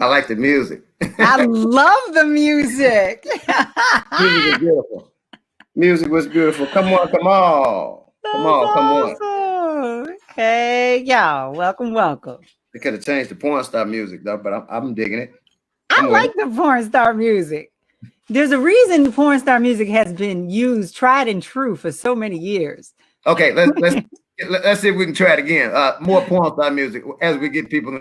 I like the music. I love the music. Music was beautiful. Music was beautiful. Come on, come on. Come on, come on. Awesome. Hey, y'all. Welcome. They could have changed the porn star music, though, but I'm digging it. I like the porn star music. There's a reason the porn star music has been used, tried and true for so many years. Okay, let's see if we can try it again. More porn star music as we get people.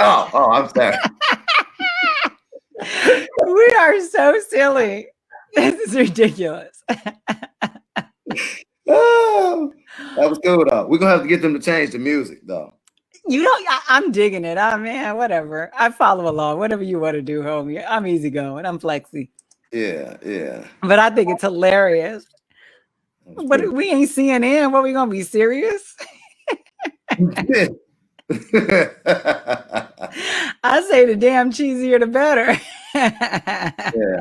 Oh, I'm sorry. We are so silly. This is ridiculous. Oh, that was cool though. We're gonna have to get them to change the music though. You know, I'm digging it. Oh man, whatever. I follow along. Whatever you want to do, homie. I'm easy going. I'm flexy. Yeah. But I think it's hilarious. But we ain't CNN. What, we gonna be serious? I say the damn cheesier the better. Yeah.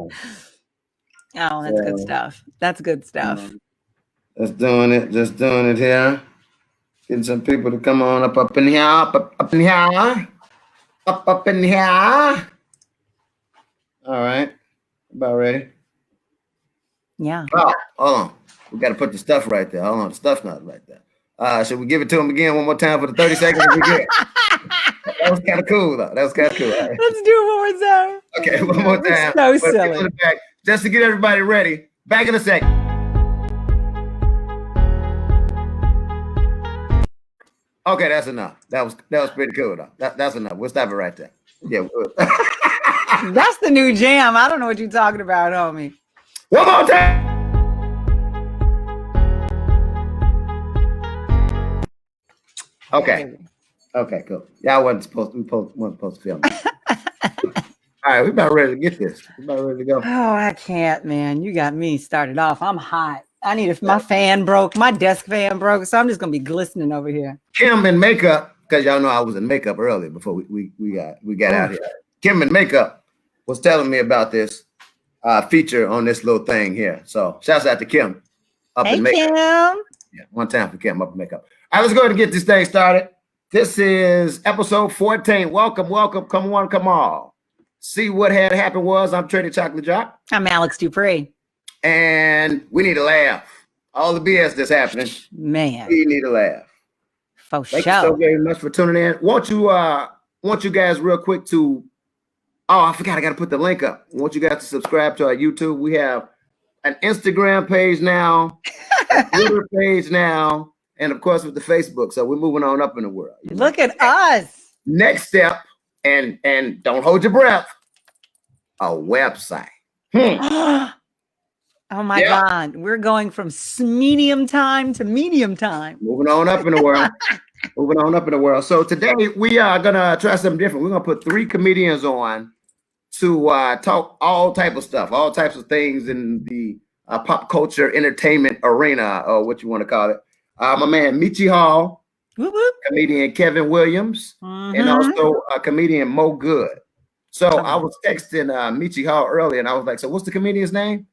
Oh, that's good stuff. That's good stuff. Just doing it here. Getting some people to come on up in here, up in here, up in here. All right, about ready. Yeah. Oh, hold on. We got to put the stuff right there. Hold on, the stuff's not right there. Should we give it to him again one more time for the 30 seconds? That was kind of cool, though. That was kind of cool. Right? Let's do it one more time. Okay, one more time. So silly. Just to get everybody ready. Back in a second. Okay, that's enough. That was pretty cool, though. That's enough. We'll stop it right there. Yeah. That's the new jam. I don't know what you're talking about, homie. One more time. Okay, cool. Y'all wasn't supposed to film. All right, we about ready to get this. We about ready to go. Oh, I can't, man. You got me started off. I'm hot. I need my fan broke. My desk fan broke, so I'm just gonna be glistening over here. Kim in makeup, because y'all know I was in makeup earlier before we got out here. Kim in makeup was telling me about this feature on this little thing here. So shouts out to Kim up in makeup. Kim. Yeah, one time for Kim up in makeup. All right, let's go ahead and get this thing started. This is episode 14. Welcome. Come on. See what had happened was I'm Trey the Chocolate Drop. I'm Alex Dupree. And we need a laugh. All the BS that's happening. Man. We need a laugh. For Thank you so very much for tuning in. Want you guys real quick to I forgot I gotta put the link up. I want you guys to subscribe to our YouTube. We have an Instagram page now, a Twitter page now, and of course with the Facebook. So we're moving on up in the world. Look at us. Next step, and don't hold your breath, a website. Oh my God. We're going from medium time to medium time. Moving on up in the world. So today we are gonna try something different. We're gonna put 3 comedians on to talk all type of stuff, all types of things in the pop culture entertainment arena, or what you want to call it. My man Michi Hall, comedian Kevin Williams, and also comedian Mo Good. So I was texting Michi Hall earlier, and I was like, "So what's the comedian's name?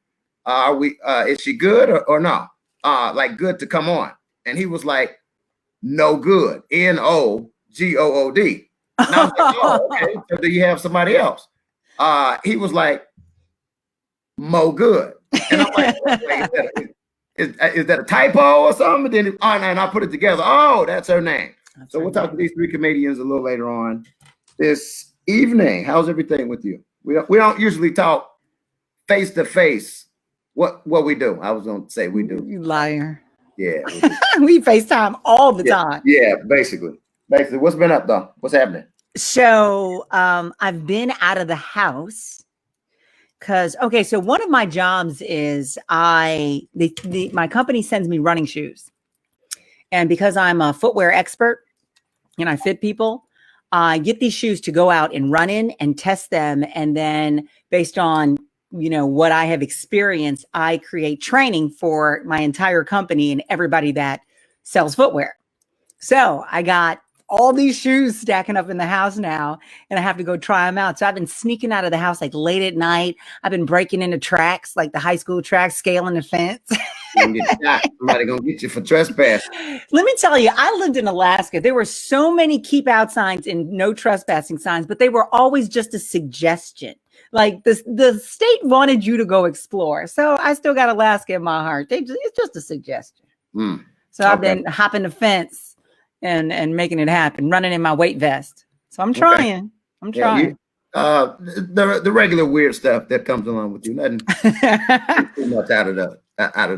Is she good or no? Like good to come on?" And he was like, "No good, NOGOOD." And I was like, "Oh, okay. So do you have somebody else?" He was like, "Mo Good." And I'm like, "Wait, is that a typo or something?" And then and I put it together. Oh, that's her name. So we'll talk to these 3 comedians a little later on this evening. How's everything with you? We don't usually talk face to face. What we do? I was gonna say we do. You liar. Yeah. We FaceTime all the time. Yeah, basically. What's been up though? What's happening? So I've been out of the house because so one of my jobs is my company sends me running shoes. And because I'm a footwear expert and I fit people, I get these shoes to go out and run in and test them. And then based on, what I have experienced, I create training for my entire company and everybody that sells footwear. So I got all these shoes stacking up in the house now, and I have to go try them out. So I've been sneaking out of the house like late at night. I've been breaking into tracks, like the high school tracks, scaling the fence. Somebody gonna get you for trespass. Let me tell you, I lived in Alaska. There were so many keep out signs and no trespassing signs, but they were always just a suggestion. Like the state wanted you to go explore. So I still got Alaska in my heart. It's just a suggestion. So I've been hopping the fence and making it happen, running in my weight vest. So I'm trying. Okay. I'm trying. The regular weird stuff that comes along with you, nothing too much out of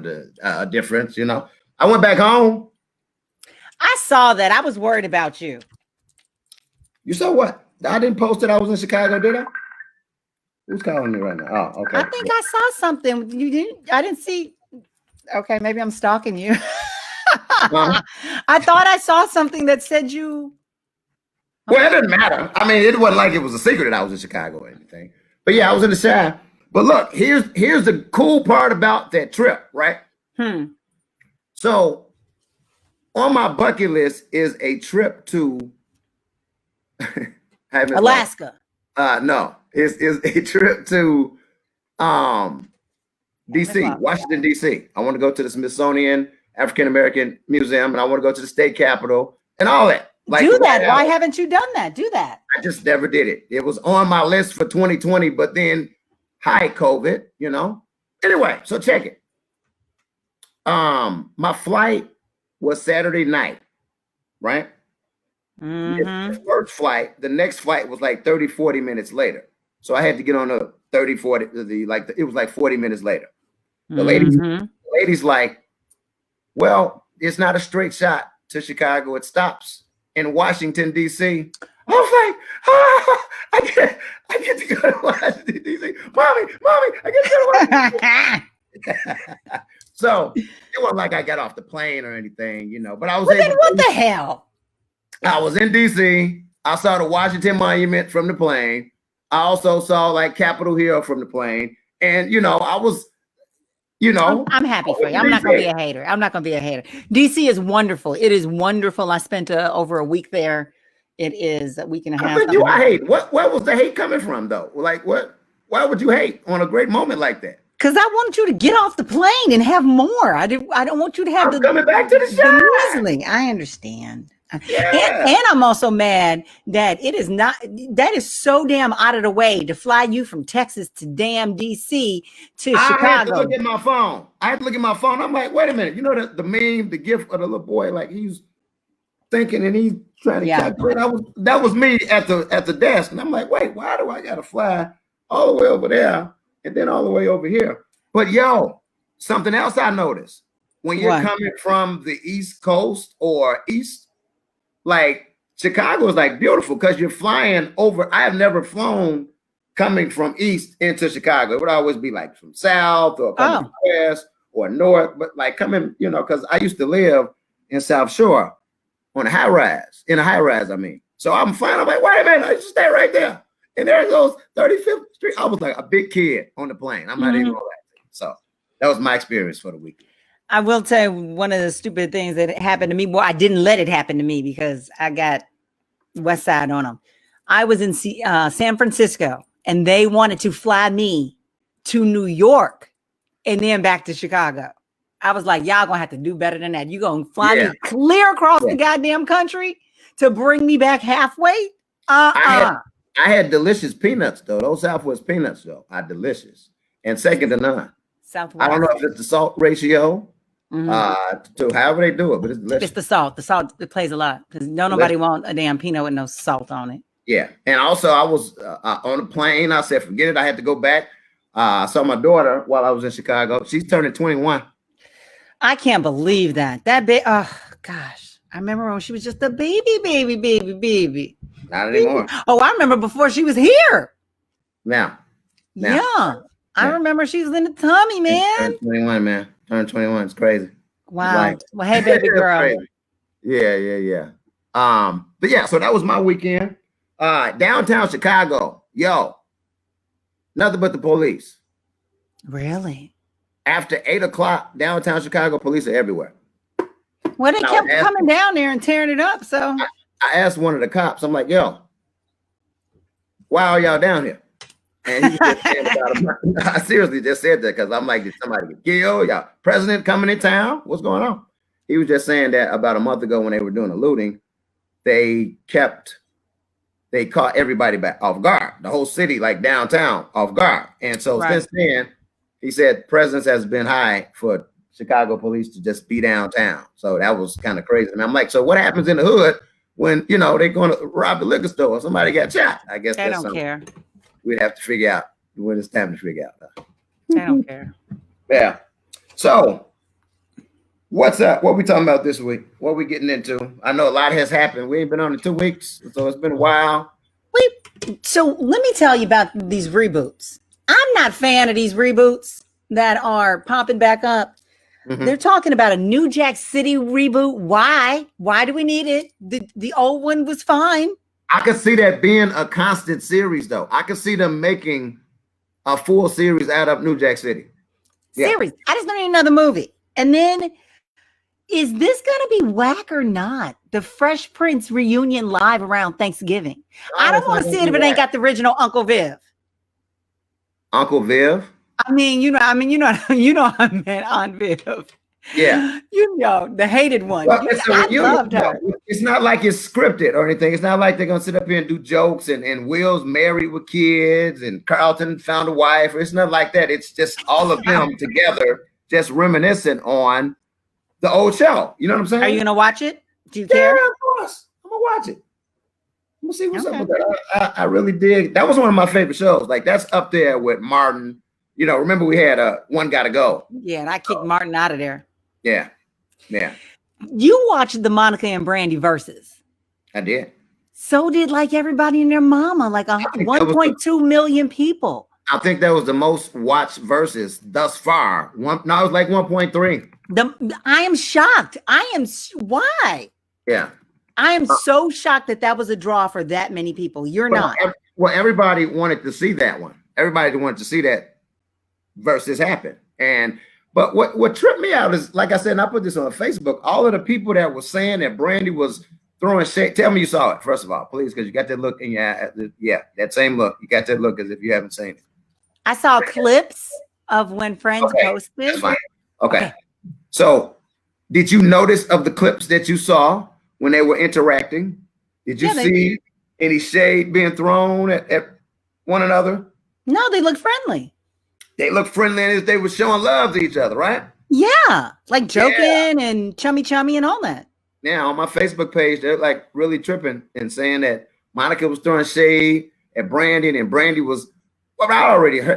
the difference, I went back home. I saw that. I was worried about you. You saw what? I didn't post that I was in Chicago, did I? Who's calling me right now? Oh, okay. I think I saw something. You didn't? I didn't see. Okay, maybe I'm stalking you. I thought I saw something that said you. Well, it doesn't matter. I mean, it wasn't like it was a secret that I was in Chicago or anything. But yeah, I was in the Shire. But look, here's the cool part about that trip, right? So on my bucket list is a trip to Alaska. No, it's a trip to DC, Washington, DC. I want to go to the Smithsonian African American Museum, and I want to go to the state capitol and all that. Do that. Why haven't you done that? Do that. I just never did it. It was on my list for 2020, but then hi COVID, Anyway, so check it. My flight was Saturday night, right? The first flight, the next flight was like 30, 40 minutes later. So I had to get on a 30, 40, it was like 40 minutes later. The lady's like, well, it's not a straight shot to Chicago. It stops in Washington, D.C. I was like, I get to go to Washington, D.C. Mommy, I get to go to Washington. So it wasn't like I got off the plane or anything, but I was able to. What the hell? I was in D.C. I saw the Washington Monument from the plane. I also saw like Capitol Hill from the plane. And, I was, I'm happy for you. I'm not going to be a hater. DC is wonderful. It is wonderful. I spent over a week there. It is a week and a half. I hate. Where was the hate coming from, though? Like, why would you hate on a great moment like that? Because I want you to get off the plane and have more. I don't want you to have coming back to the show. I understand. Yeah. And I'm also mad that that is so damn out of the way to fly you from Texas to damn DC to Chicago. I had to look at my phone. I'm like, wait a minute. The meme, the gif of the little boy, like he's thinking and he's trying to calculate. That was me at the desk. And I'm like, wait, why do I gotta fly all the way over there and then all the way over here? But something else I noticed. When you're coming from the East Coast or East, like Chicago is like beautiful because you're flying over. I have never flown coming from East into Chicago. It would always be like from South or coming from West or North, but like coming, because I used to live in South Shore on a high rise, I mean. So I'm flying. I'm like, wait a minute, I just stay right there. And there it goes, 35th Street. I was like a big kid on the plane. I'm not even gonna lie. So that was my experience for the weekend. I will tell you one of the stupid things that happened to me. Well, I didn't let it happen to me because I got West Side on them. I was in San Francisco and they wanted to fly me to New York and then back to Chicago. I was like, y'all gonna have to do better than that. You gonna fly me clear across the goddamn country to bring me back halfway? I had delicious peanuts though. Those Southwest peanuts though are delicious and second to none. Southwest. I don't know if it's the salt ratio. To however they do it, but it's delicious. It's the salt. The salt, it plays a lot because nobody want a damn peanut with no salt on it. Yeah, and also I was on a plane. I said, forget it. I had to go back. I saw my daughter while I was in Chicago. She's turning 21. I can't believe that. That big. Oh gosh, I remember when she was just a baby. Not anymore. Oh, I remember before she was here. Now. Yeah. I remember she was in the tummy, man. Turned 21, man. Turned 21. It's crazy. Wow. Well, hey, baby girl. Yeah. But yeah, so that was my weekend. Downtown Chicago, yo, nothing but the police. Really? After 8 o'clock, downtown Chicago, police are everywhere. Well, they kept coming down there and tearing it up. So I asked one of the cops, I'm like, yo, why are y'all down here? And he was just saying I seriously just said that because I'm like, did somebody get killed? Y'all president coming in town? What's going on? He was just saying that about a month ago when they were doing the looting, they caught everybody back off guard. The whole city, like downtown, off guard. And so since then, he said presence has been high for Chicago police to just be downtown. So that was kind of crazy. And I'm like, so what happens in the hood when, you know, they're going to rob the liquor store? Somebody got shot. I guess they don't care. We'd have to figure out when it's time to figure out. They don't care. Yeah. So what's up? What we talking about this week? What we getting into? I know a lot has happened. We ain't been on in 2 weeks, so it's been a while. So let me tell you about these reboots. I'm not a fan of these reboots that are popping back up. Mm-hmm. They're talking about a New Jack City reboot. Why? Why do we need it? The old one was fine. I could see that being a constant series, though. I could see them making a full series out of New Jack City. Yeah. Series. I just don't need another movie. And then, is this going to be whack or not? The Fresh Prince reunion live around Thanksgiving. I don't want to see it if it ain't got the original Uncle Viv. Uncle Viv? I mean, I meant Aunt Viv. Yeah. You know, the hated one. Well, I loved her. It's not like it's scripted or anything. It's not like they're going to sit up here and do jokes and Will's married with kids and Carlton found a wife. It's not like that. It's just all of them together, just reminiscing on the old show. You know what I'm saying? Are you going to watch it? Do you care? Yeah, of course. I'm going to watch it. I'm going to see what's up with that. I really dig. That was one of my favorite shows. Like, that's up there with Martin. You know, remember we had One Gotta Go. Yeah, and I kicked Martin out of there. Yeah. Yeah. You watched the Monica and Brandy verses. I did. So did like everybody and their mama, like 1.2 million people. I think that was the most watched verses thus far. It was like 1.3. I am shocked. Why? Yeah. I am so shocked that was a draw for that many people. You're not. Well, everybody wanted to see that one. Everybody wanted to see that verses happen. But what tripped me out is, like I said, and I put this on Facebook, all of the people that were saying that Brandy was throwing shade. Tell me you saw it, first of all, please, because you got that look in your eye. Yeah, that same look. You got that look as if you haven't seen it. I saw clips of when friends posted. That's fine. Okay. So did you notice of the clips that you saw when they were interacting? Did you see any shade being thrown at one another? No, they look friendly. They look friendly as they were showing love to each other, right? Yeah, like joking and chummy and all that. Yeah, on my Facebook page, they're like really tripping and saying that Monica was throwing shade at Brandy, and Brandy was. Well, I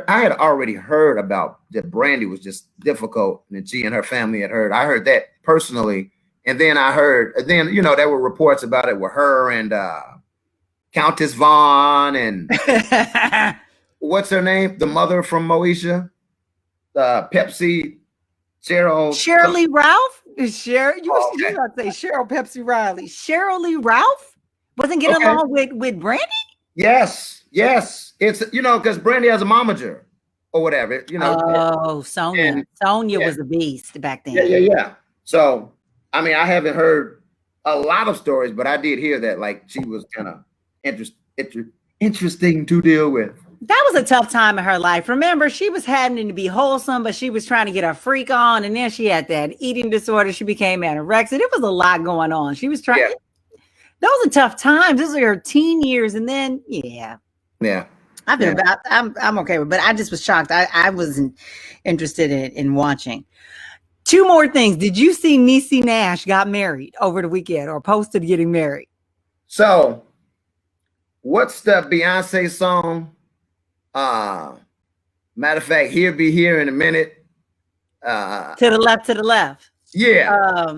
had already heard about that Brandy was just difficult, and that she and her family had heard. I heard that personally, and then there were reports about it with her and Countess Vaughn and. What's her name? The mother from Moesha, Pepsi, Shirley Ralph. You not say Cheryl Pepsi Riley. Shirley Ralph wasn't getting along with Brandy. Yes. It's because Brandy has a momager or whatever. Oh, Sonia. Sonia was a beast back then. Yeah. So I mean, I haven't heard a lot of stories, but I did hear that like she was kind of interesting to deal with. That was a tough time in her life. Remember, she was having to be wholesome, but she was trying to get her freak on. And then she had that eating disorder. She became anorexic. There was a lot going on. She was trying. Yeah. Those are tough times. Those are her teen years. And then, yeah. I'm okay with it, but I just was shocked. I wasn't interested in watching. Two more things. Did you see Niecy Nash got married over the weekend or posted getting married? So what's the Beyonce song? Matter of fact, he'll be here in a minute. To the left. Yeah.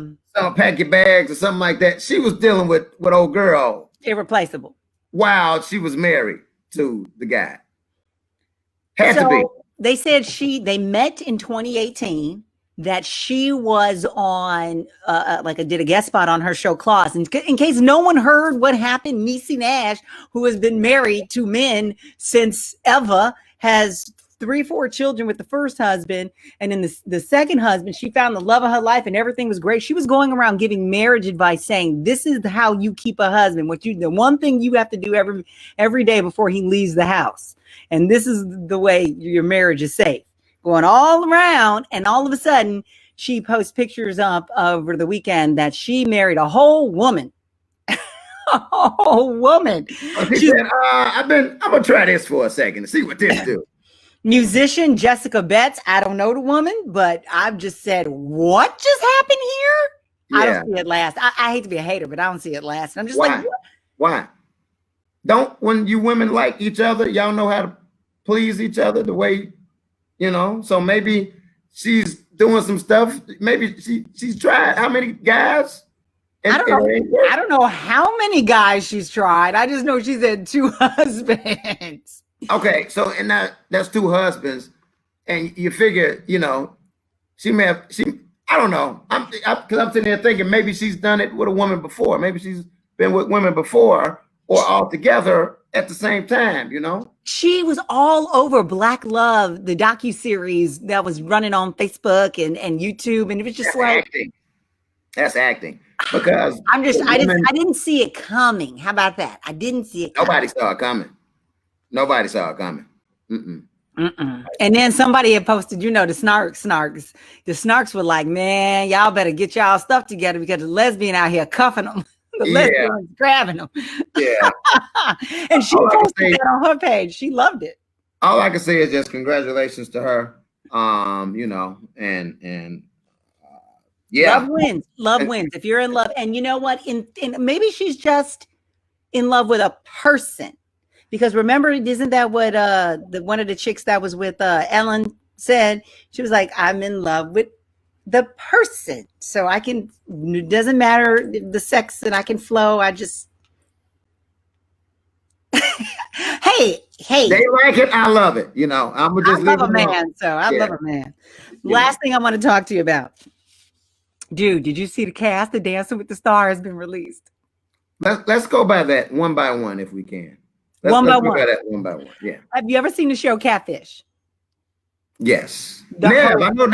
Pack your bags or something like that. She was dealing with old girl. Irreplaceable. While she was married to the guy. Had to be. They said they met in 2018. that she was on, did a guest spot on her show Claws. And in case no one heard what happened, Niecy Nash, who has been married to men since Eva, has 3-4 children with the first husband. And in the second husband, she found the love of her life and everything was great. She was going around giving marriage advice saying, this is how you keep a husband. The one thing you have to do every day before he leaves the house. And this is the way your marriage is safe. Going all around, and all of a sudden she posts pictures up over the weekend that she married a whole woman. A whole woman. She said, I'm gonna try this for a second to see what this do. Musician Jessica Betts. I don't know the woman, but I've just said, what just happened here? Yeah. I don't see it last. I hate to be a hater, but I don't see it last. I'm just like, what? Why? Don't, when you women like each other, y'all know how to please each other the way, so maybe she's doing some stuff. Maybe she's tried how many guys? I don't know how many guys she's tried. I just know she's had 2 husbands. Okay, so and that's 2 husbands, and you figure, she may have. I don't know. Because I'm sitting there thinking maybe she's done it with a woman before. Maybe she's been with women before or all together at the same time. She was all over Black Love, the docuseries that was running on Facebook and YouTube, and it was just acting. That's acting. Because I didn't see it coming. How about that? I didn't see it coming. Nobody saw it coming. Mm-mm. Mm-mm. And then somebody had posted, the snarks. The snarks were like, man, y'all better get y'all stuff together because the lesbian out here cuffing them. The lesbian's grabbing them. Yeah. And she posted that on her page. She loved it. All I can say is just congratulations to her. Yeah. Love wins. If you're in love, and you know what? In maybe she's just in love with a person. Because remember, isn't that what one of the chicks that was with Ellen said? She was like, I'm in love with the person. So it doesn't matter the sex, and I can flow. I just, hey. They like it. I love it. I love a man. So I love a man. Last thing I want to talk to you about. Dude, did you see the cast of Dancing with the Stars has been released? Let's go by that one by one if we can. One by one. One by one. Yeah. Have you ever seen the show Catfish? Yes. I know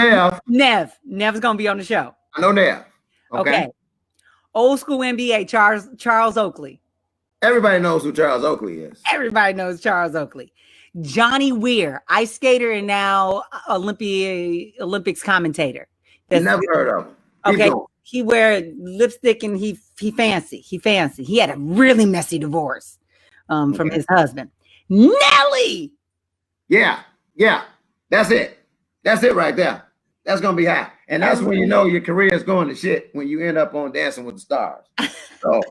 Nev. Nev's gonna be on the show. I know Nev. Okay. Old school NBA, Charles Oakley. Everybody knows who Charles Oakley is. Everybody knows Charles Oakley. Johnny Weir, ice skater and now Olympics commentator. Never heard of him. Okay. He wear lipstick and he fancy. He had a really messy divorce from his husband. Nelly. Yeah. That's it right there. That's gonna be high. And that's when you know your career is going to shit, when you end up on Dancing with the Stars. So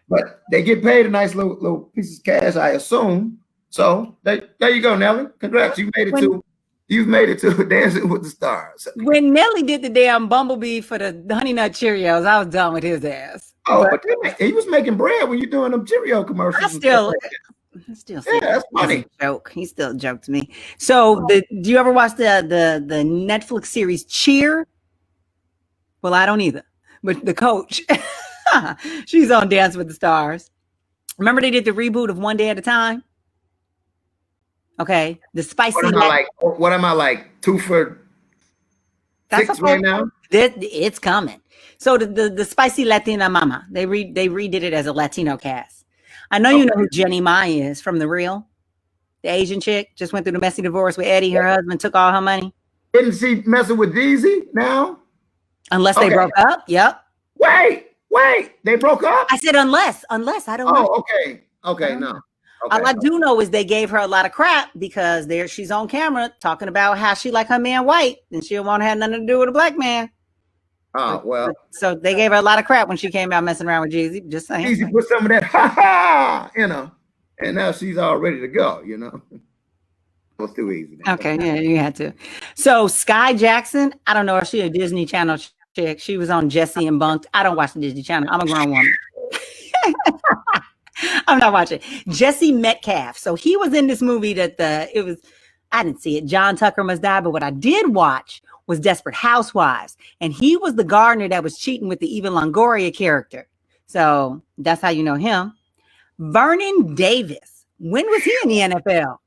but they get paid a nice little piece of cash, I assume. So there you go, Nelly. Congrats. You've made it to Dancing with the Stars. When Nelly did the damn Bumblebee for the Honey Nut Cheerios, I was done with his ass. Oh, but he was making bread when you're doing them Cheerio commercials. I still see that's funny. Joke. He still joked me. So do you ever watch the Netflix series Cheer? Well, I don't either. But the coach, she's on Dance with the Stars. Remember they did the reboot of One Day at a Time? Okay, the spicy. What am I like? 2 for 6 right now? It's coming. So the spicy Latina mama, they redid it as a Latino cast. I know you know who Jenny Mai is from The Real. The Asian chick just went through the messy divorce with Eddie. Her husband took all her money. Isn't she messing with Deezy now? Unless they broke up. Yep. Wait. They broke up? I said unless. I don't know. Oh, okay. No. Okay, all I do know is they gave her a lot of crap because she's on camera talking about how she like her man white and she don't want to have nothing to do with a black man. Oh, well. So they gave her a lot of crap when she came out messing around with Jeezy. Just saying. Jeezy put some of that, and now she's all ready to go, It was too easy. Okay, yeah, you had to. So Sky Jackson, I don't know if she's a Disney Channel chick. She was on Jesse and Bunked. I don't watch the Disney Channel. I'm a grown woman. I'm not watching. Jesse Metcalf. So he was in this movie I didn't see it. John Tucker Must Die. But what I did watch was Desperate Housewives. And he was the gardener that was cheating with the Eva Longoria character. So that's how you know him. Vernon Davis. When was he in the NFL?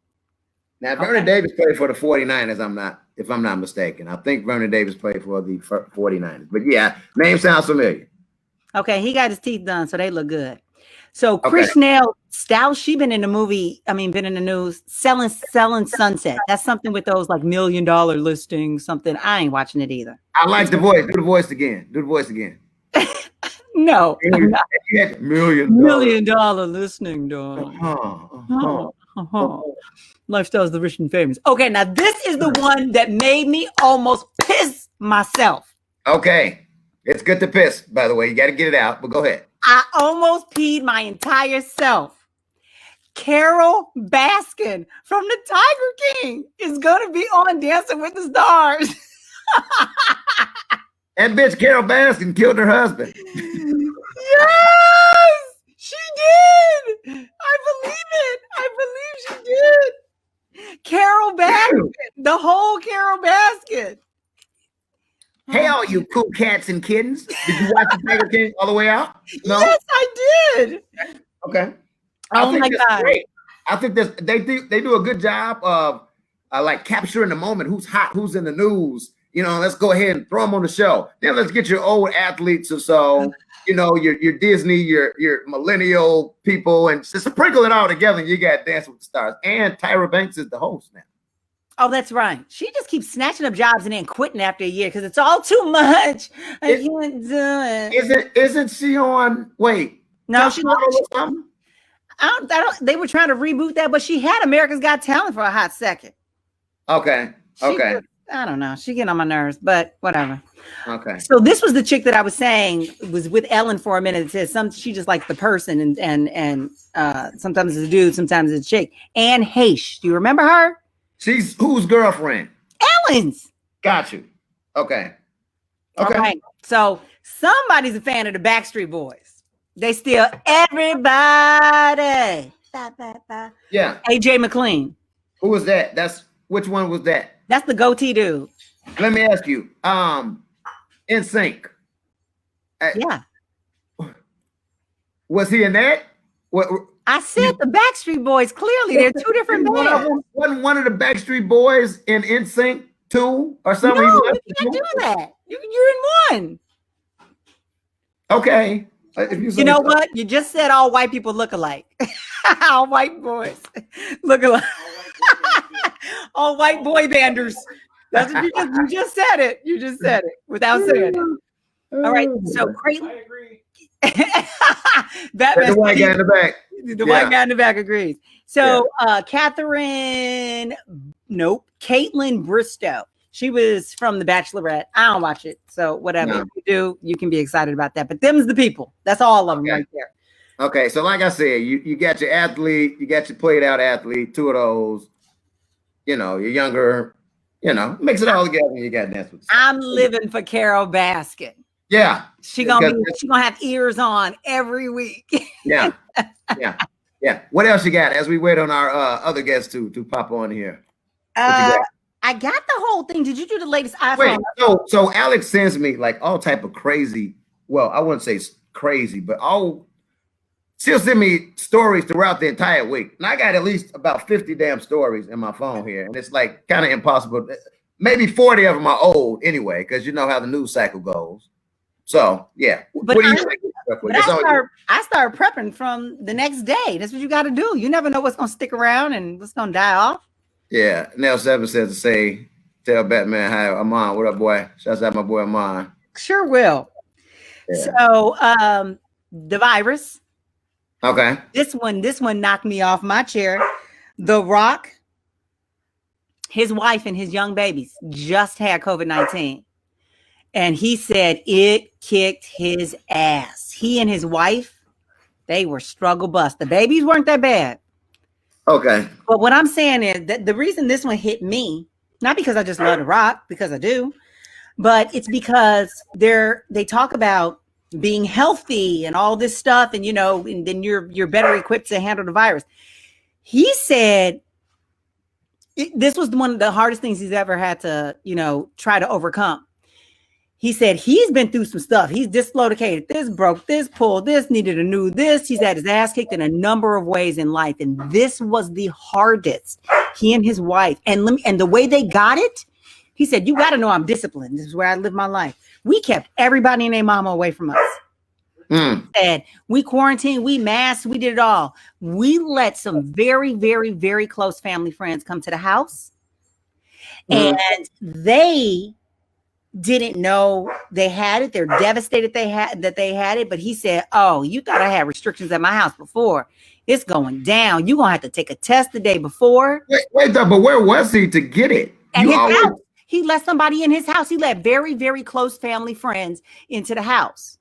Now, Vernon Davis played for the 49ers, if I'm not mistaken. I think Vernon Davis played for the 49ers. But yeah, name sounds familiar. Okay, he got his teeth done, so they look good. So Krishnell Stout, she been in the news, selling Sunset. That's something with those like $1 million listings, something. I ain't watching it either. I like the voice. Do the voice again. No. $1 million. $1 million listening, dog. Lifestyles the rich and famous. Okay, now this is the one that made me almost piss myself. Okay. It's good to piss, by the way. You got to get it out, but go ahead. I almost peed my entire self. Carol Baskin from the Tiger King is going to be on Dancing with the Stars. That bitch Carol Baskin killed her husband. Yes, she did. I believe it. I believe she did. Carol Baskin, the whole Carol Baskin. Hey, all you cool cats and kittens. Did you watch the Tiger King all the way out? No? Yes, I did. Okay. Oh my God. Great. I think they do a good job of like capturing the moment. Who's hot? Who's in the news? You know, let's go ahead and throw them on the show. Then let's get your old athletes or so. You know, your Disney, your millennial people, and just sprinkle it all together. And you got Dancing with the Stars. And Tyra Banks is the host now. Oh, that's right. She just keeps snatching up jobs and then quitting after a year because it's all too much. I can't do it. Isn't she on? Wait, no, she. I don't. They were trying to reboot that, but she had America's Got Talent for a hot second. Okay. I don't know. She getting on my nerves, but whatever. Okay. So this was the chick that I was saying was with Ellen for a minute. It says she just likes the person and sometimes it's a dude, sometimes it's a chick. Anne Heche. Do you remember her? She's whose girlfriend? Ellen's. Got you. Okay. All right. So somebody's a fan of the Backstreet Boys. They still everybody. Yeah. AJ McLean. Who was that? Which one was that? That's the goatee dude. Let me ask you. In Sync. Yeah. Was he in that? What? I said the Backstreet Boys. Clearly, they're two different bands. Wasn't one of the Backstreet Boys in NSYNC 2 or something? No, you can't do that. You're in one. Okay. You know what? You just said all white people look alike. All white boys look alike. All white boy banders. That's what you just said it. You just said it without saying it. All right. So Creighton. I agree. The white guy in the back. The white guy in the back agrees. So Caitlin Bristow. She was from The Bachelorette. I don't watch it. So whatever you do, you can be excited about that. But them's the people. That's all of them right there. Okay. So like I said, you got your athlete, you got your played out athlete, two of those, you know, you're younger, you know, mix it all together and you got Dance with the Stars. I'm living for Carol Baskin. Yeah. She's gonna have ears on every week. Yeah. What else you got as we wait on our other guests to pop on here? I got the whole thing. Did you do the latest iPhone? Wait, so Alex sends me like all type of crazy. Well, I wouldn't say crazy, but she'll send me stories throughout the entire week, and I got at least about 50 damn stories in my phone here, and it's like kind of impossible. Maybe 40 of them are old anyway, because you know how the news cycle goes. So yeah, but what do you think? I start prepping from the next day. That's what you got to do. You never know what's gonna stick around and what's gonna die off. Yeah, Nell Seven says to say, tell Batman hi, Amon. What up, boy? Shouts out my boy Amon. Sure will. Yeah. So the virus. Okay. This one knocked me off my chair. The Rock, his wife and his young babies just had COVID-19. And he said it kicked his ass. He and his wife, they were struggle bus. The babies weren't that bad. Okay. But what I'm saying is that the reason this one hit me, not because I just love The Rock, because I do, but it's because they talk about being healthy and all this stuff, and you know, and then you're better equipped to handle the virus. He said This was one of the hardest things he's ever had to, try to overcome. He said he's been through some stuff. He's dislocated this, broke this, pulled this, needed a new this. He's had his ass kicked in a number of ways in life. And this was the hardest. He and his wife. And the way they got it, he said, you got to know I'm disciplined. This is where I live my life. We kept everybody and their mama away from us. And we quarantined, we masked, we did it all. We let some very, very, very close family friends come to the house. And they didn't know they had it. They're devastated that they had it. But he said, oh, you thought I had restrictions at my house before. It's going down. You're going to have to take a test the day before. Wait, but where was he to get it? At his house. He let somebody in his house. He let very, very close family friends into the house.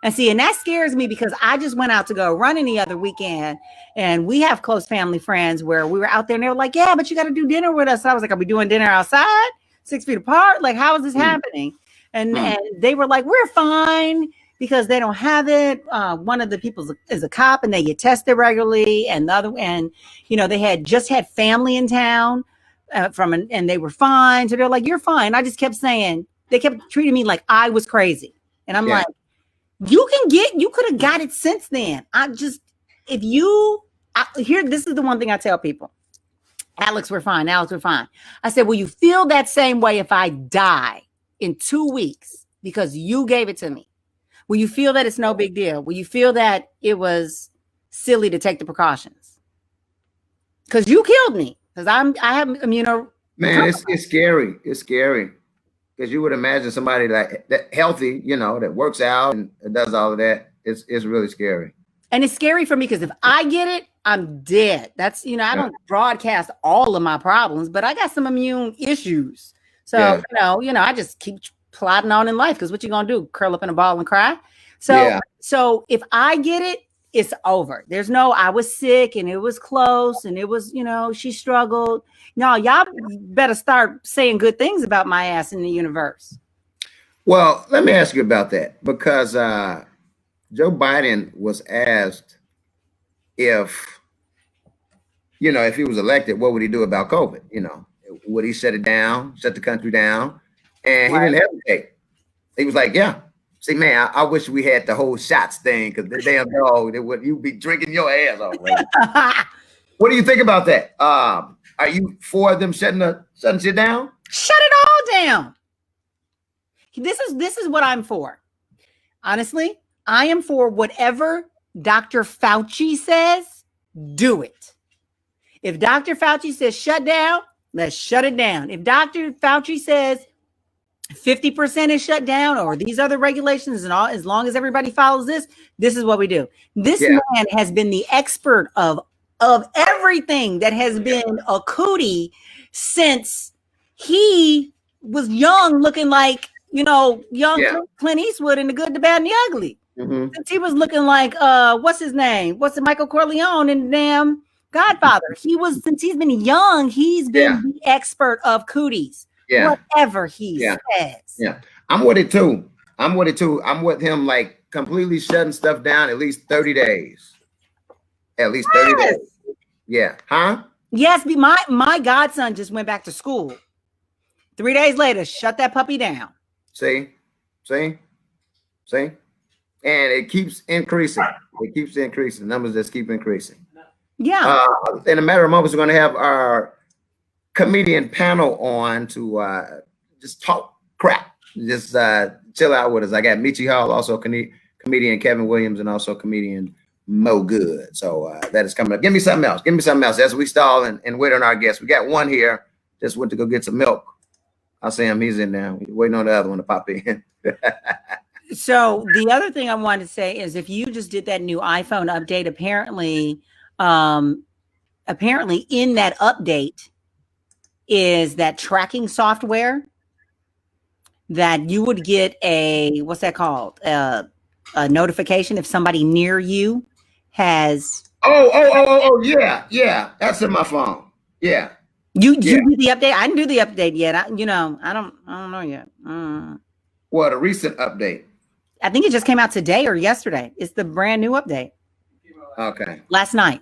And see, and that scares me because I just went out to go running the other weekend, and we have close family friends where we were out there and they were like, yeah, but you got to do dinner with us. So I was like, are we doing dinner outside 6 feet apart? Like, how is this happening? And they were like, we're fine because they don't have it. One of the people is a cop and they get tested regularly. And the other, and they had just had family in town and they were fine. So they're like, you're fine. I just kept saying, they kept treating me like I was crazy. And I'm like, you could have got it since then. This is the one thing I tell people. Alex, we're fine. Alex, we're fine. I said, will you feel that same way if I die in 2 weeks because you gave it to me? Will you feel that it's no big deal? Will you feel that it was silly to take the precautions? Because you killed me. Because I have immuno. Man, it's scary. It's scary. Because you would imagine somebody like that healthy, that works out and does all of that. It's really scary. And it's scary for me because if I get it, I'm dead. That's, I don't broadcast all of my problems, but I got some immune issues. So, I just keep plodding on in life because what you going to do? Curl up in a ball and cry? So if I get it, it's over. There's no, I was sick and it was close and it was, she struggled. No, y'all better start saying good things about my ass in the universe. Well, let me ask you about that because Joe Biden was asked if he was elected, what would he do about COVID? Would he shut it down, shut the country down? And he didn't hesitate. He was like, yeah. See, man, I wish we had the whole shots thing because the damn dog, you'd be drinking your ass off. Right? What do you think about that? Are you for them shutting shit down? Shut it all down. This is what I'm for. Honestly, I am for whatever Dr. Fauci says, do it. If Dr. Fauci says shut down, let's shut it down. If Dr. Fauci says 50% is shut down or these other regulations and all, as long as everybody follows this is what we do. This man has been the expert of everything that has been a cootie since he was young, looking like, Clint Eastwood in The Good, the Bad, and the Ugly. Since he was looking like, what's his name? What's it? Michael Corleone in the damn Godfather. Since he's been young, he's been the expert of cooties. Whatever he says. Yeah. I'm with it too. I'm with him, like completely shutting stuff down at least 30 days. At least 30 days. Yeah. Huh? Yes, my godson just went back to school. 3 days later, shut that puppy down. See? And it keeps increasing. Numbers just keep increasing. Yeah. In a matter of moments, we're going to have our comedian panel on to just talk crap. Just chill out with us. I got Michi Hall, also comedian Kevin Williams, and also comedian Mo Good. So that is coming up. Give me something else as we stall and wait on our guests. We got one here. Just went to go get some milk. I see him. He's in there. We're waiting on the other one to pop in. So the other thing I wanted to say is if you just did that new iPhone update, apparently in that update is that tracking software that you would get what's that called? A notification if somebody near you has. Oh, yeah. That's in my phone. Yeah. You do the update? I didn't do the update yet. I don't know yet. What, a recent update? I think it just came out today or yesterday. It's the brand new update. Okay. Last night.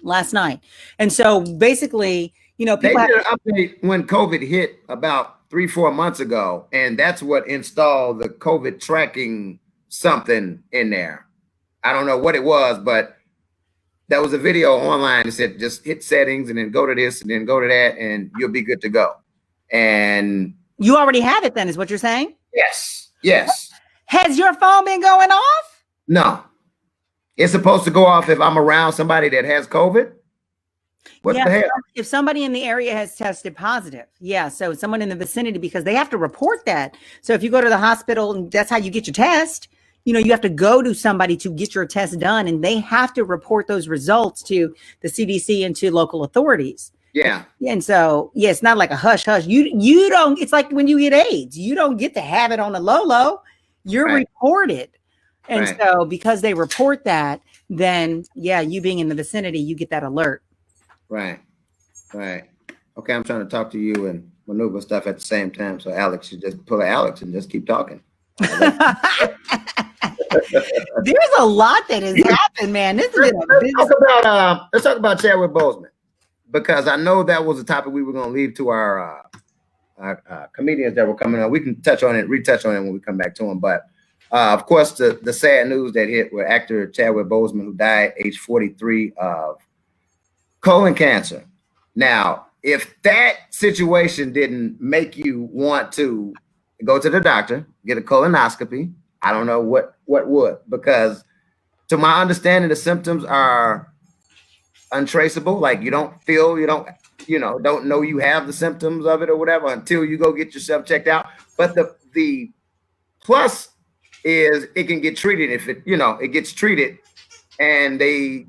And so basically, You know, They people did have, an update when COVID hit about 3-4 months ago, and that's what installed the COVID tracking something in there. I don't know what it was, but there was a video online that said just hit settings and then go to this and then go to that, and you'll be good to go. And you already have it then, is what you're saying? yes. Has your phone been going off? No. It's supposed to go off if I'm around somebody that has COVID. What the hell? If somebody in the area has tested positive. Yeah. So someone in the vicinity, because they have to report that. So if you go to the hospital and that's how you get your test, you know, you have to go to somebody to get your test done, and they have to report those results to the CDC and to local authorities. Yeah. And so, yeah, it's not like a hush hush. You don't, it's like when you get AIDS, you don't get to have it on the low. You're reported. And so because they report that, then yeah, you being in the vicinity, you get that alert. Right. Okay, I'm trying to talk to you and maneuver stuff at the same time. So Alex should just pull Alex and just keep talking. There's a lot that has happened, man. This is let's talk about Chadwick Boseman, because I know that was a topic we were going to leave to our comedians that were coming on. We can retouch on it when we come back to them. But of course, the sad news that hit with actor Chadwick Boseman, who died age 43 of colon cancer. Now, if that situation didn't make you want to go to the doctor, get a colonoscopy, I don't know what would, because to my understanding, the symptoms are untraceable. Like you don't know you have the symptoms of it or whatever until you go get yourself checked out. But the plus is it can get treated if it gets treated, and they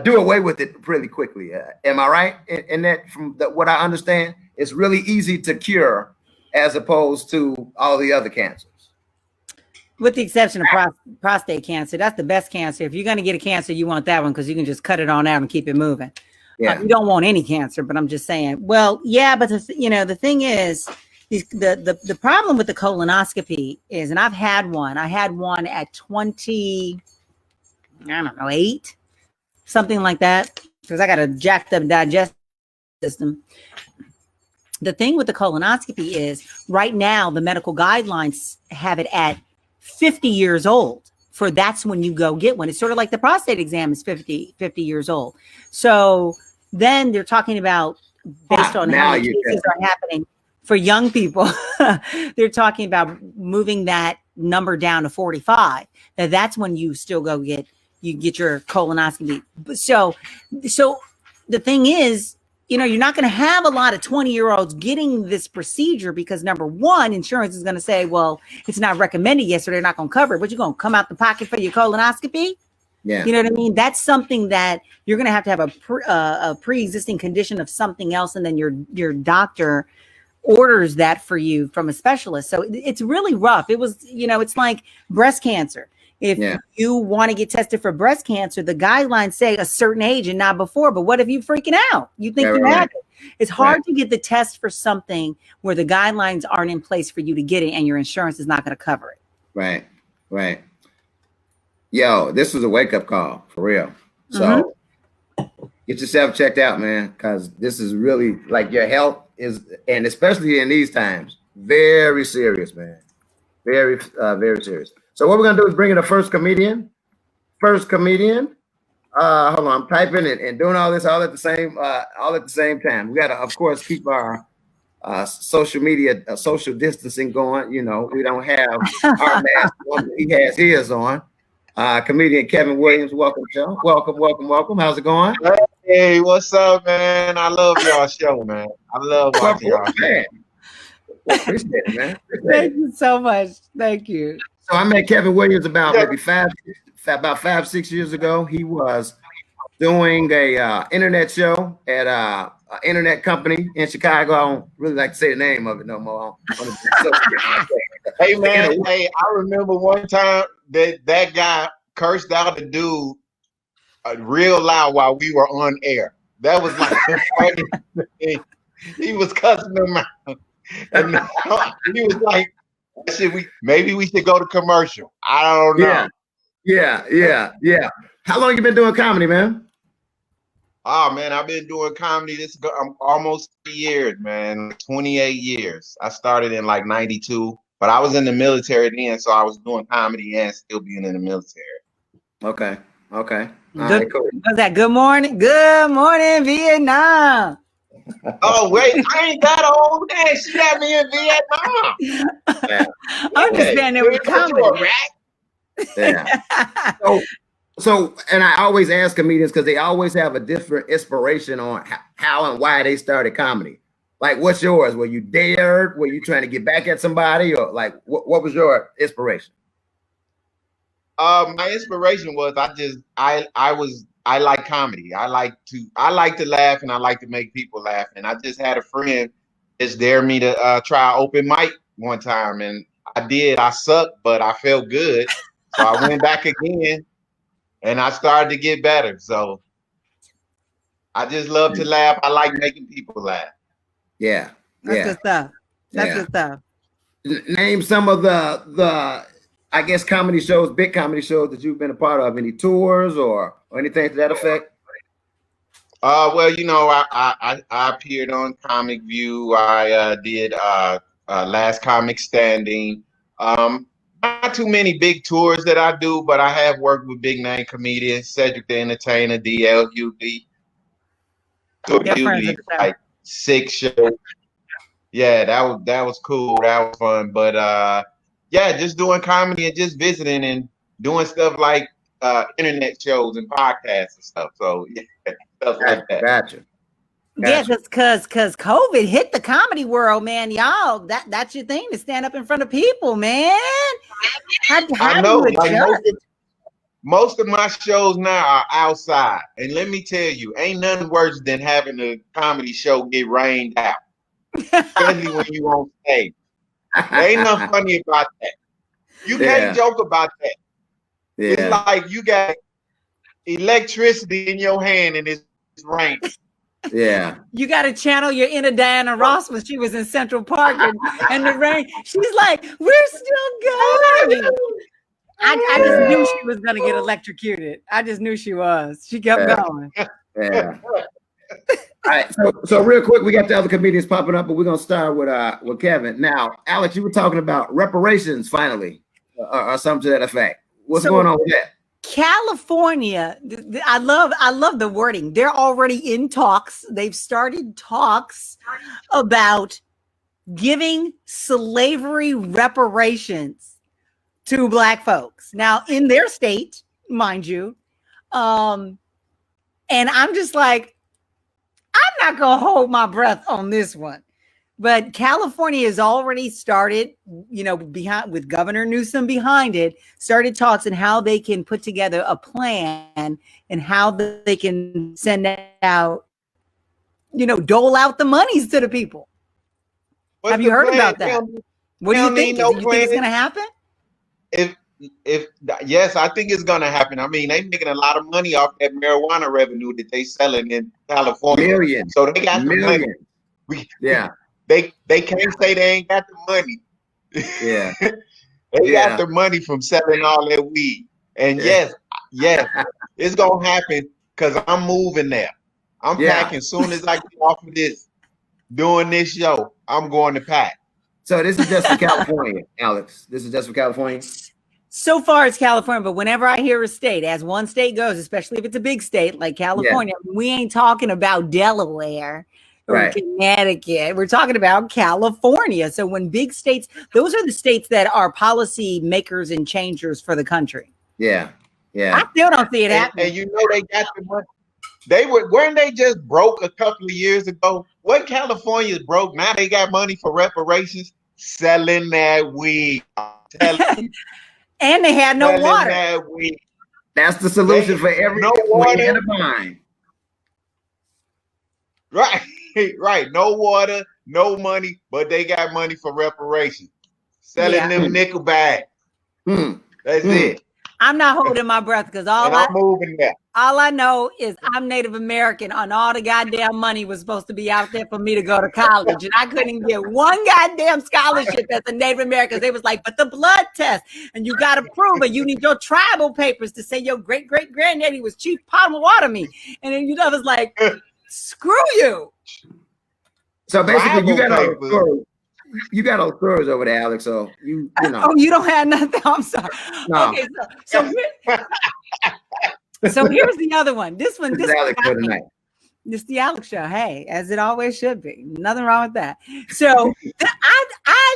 do away with it really quickly. Am I right? And that from what I understand, it's really easy to cure as opposed to all the other cancers. With the exception of prostate cancer, that's the best cancer. If you're going to get a cancer, you want that one because you can just cut it on out and keep it moving. Yeah, you don't want any cancer, but I'm just saying. Well, yeah, but the thing is, the problem with the colonoscopy is, and I've had one. I had one at 20, I don't know, 8, something like that, because I got a jacked up digestive system. The thing with the colonoscopy is right now the medical guidelines have it at 50 years old. For that's when you go get one. It's sort of like the prostate exam is 50 years old. So then they're talking about, based on how many cases are happening for young people, they're talking about moving that number down to 45. That's when you still go get your colonoscopy. So the thing is, you're not going to have a lot of 20-year-olds getting this procedure because, number one, insurance is going to say, well, it's not recommended yet, so they're not going to cover it. But you're going to come out the pocket for your colonoscopy? Yeah. You know what I mean? That's something that you're going to have a pre-existing condition of something else, and then your doctor orders that for you from a specialist. So it's really rough. It was, it's like breast cancer. If you want to get tested for breast cancer, the guidelines say a certain age and not before. But what if you freaking out? You think you have it. It's hard to get the test for something where the guidelines aren't in place for you to get it and your insurance is not going to cover it. Right. Yo, this was a wake-up call, for real. So get yourself checked out, man, because this is really, like, your health is, and especially in these times, very serious, man. Very, very serious. So what we're gonna do is bring in the first comedian. Hold on, I'm typing and doing all this all at the same time. We gotta, of course, keep our social media, social distancing going. We don't have our mask on. He has his on. Comedian Kevin Williams, welcome, Joe. Welcome. How's it going? Hey, what's up, man? I love y'all show, man. I love watching y'all. Appreciate it, man. Thank you so much. Thank you. So I met Kevin Williams about maybe 5-6 years ago. He was doing a internet show at an internet company in Chicago. I don't really like to say the name of it no more. Hey man, I remember one time that guy cursed out a dude real loud while we were on air. That was like the funniest thing. He was cussing him out, and he was like, maybe we should go to commercial. I don't know. Yeah. How long you been doing comedy, man? Oh man, I've been doing comedy. I'm almost 3 years, man. 28 years. I started in like '92, but I was in the military then, so I was doing comedy and still being in the military. Okay. Okay. All Good, right, cool. was that good morning? Good morning, Vietnam. Oh wait, I ain't that old. Man, she got me in Vietnam. Yeah. I'm just saying there was What, you comedy. a rat? Yeah. So, and I always ask comedians because they always have a different inspiration on how and why they started comedy. Like, what's yours? Were you dared? Were you trying to get back at somebody, or like, what was your inspiration? My inspiration was I like comedy. I like to laugh and I like to make people laugh. And I just had a friend just dared me to try open mic one time, and I did. I sucked, but I felt good, so I went back again, and I started to get better. So I just love to laugh. I like making people laugh. Yeah. That's Yeah. good stuff. That's Yeah. good stuff. Name some of the I guess comedy shows, big comedy shows that you've been a part of. Any tours or anything to that effect? Well, you know, I appeared on Comic View. I did Last Comic Standing. Not too many big tours that I do, but I have worked with big name comedians, Cedric the Entertainer, DL Hughley. So They're friends usually of the show. like 6 shows. Yeah, that was cool. That was fun. But yeah, just doing comedy and just visiting and doing stuff like internet shows and podcasts and stuff. So yeah, stuff like that. Gotcha. Yeah, because COVID hit the comedy world, man. Y'all, that's your thing, to stand up in front of people, man. How I know, do you like adjust? most of my shows now are outside, and let me tell you, ain't nothing worse than having a comedy show get rained out, especially when you on stage. There ain't nothing funny about that. You can't joke about that. Yeah. It's like you got electricity in your hand and it's raining. Yeah. You got to channel your inner Diana Ross when she was in Central Park and the rain. She's like, we're still going. I just knew she was going to get electrocuted. I just knew she was. She kept going. Yeah. All right. So real quick, we got the other comedians popping up, but we're going to start with Kevin. Now, Alex, you were talking about reparations finally, or something to that effect. What's going on with that? California, I love the wording. They're already in talks. They've started talks about giving slavery reparations to Black folks. Now, in their state, mind you. And I'm just like, I'm not going to hold my breath on this one. But California has already started, behind with Governor Newsom behind it, started talks on how they can put together a plan and how they can send out, dole out the monies to the people. Have you heard about that? What do you think? Do you think it's going to happen? Yes, I think it's going to happen. I mean, they're making a lot of money off that marijuana revenue that they selling in California. Millions. So they got the money. Yeah. They can't say they ain't got the money. Yeah. They got the money from selling all that weed. And yes, it's gonna happen because I'm moving there. I'm packing as soon as I get off of this, doing this show. I'm going to pack. So this is just for California, Alex. This is just for California. So far it's California, but whenever I hear a state, as one state goes, especially if it's a big state like California, we ain't talking about Delaware or Connecticut. We're talking about California. So when big states, those are the states that are policy makers and changers for the country. Yeah. Yeah. I still don't see it happening. And they got the money. Weren't they just broke a couple of years ago? What California's broke? Now they got money for reparations, selling that weed. And they had no water. That's the solution for every water in a bind. Right. Right. No water, no money, but they got money for reparations. Selling them nickel bags. That's it. I'm not holding my breath because And I'm moving there. all I know is I'm Native American and all the goddamn money was supposed to be out there for me to go to college. And I couldn't get one goddamn scholarship as a Native American. They was like, but the blood test, and you got to prove it. You need your tribal papers to say your great-great-granddaddy was Chief Potawatomi. And then I was like, screw you. So basically, you got Tribal all stories. You got all stories over there, Alex. So you know. Oh, you don't have nothing? I'm sorry. No. Okay, so here's the other one. This one, This is Alex for tonight. It's the Alexx Show. Hey, as it always should be. Nothing wrong with that. So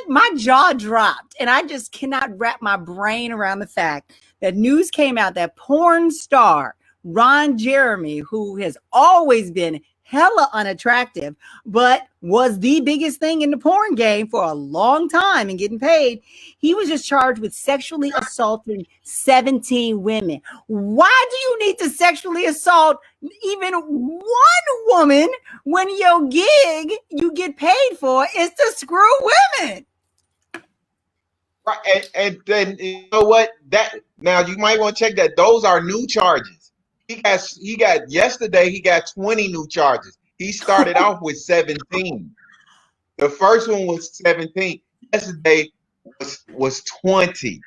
my jaw dropped, and I just cannot wrap my brain around the fact that news came out that porn star Ron Jeremy, who has always been hella unattractive, but was the biggest thing in the porn game for a long time and getting paid. He was just charged with sexually assaulting 17 women. Why do you need to sexually assault even one woman when your gig you get paid for is to screw women? Right, and then you know what? That now you might want to check that. Those are new charges. He got yesterday. He got 20 new charges. He started off with 17. The first one was 17. Yesterday was 20.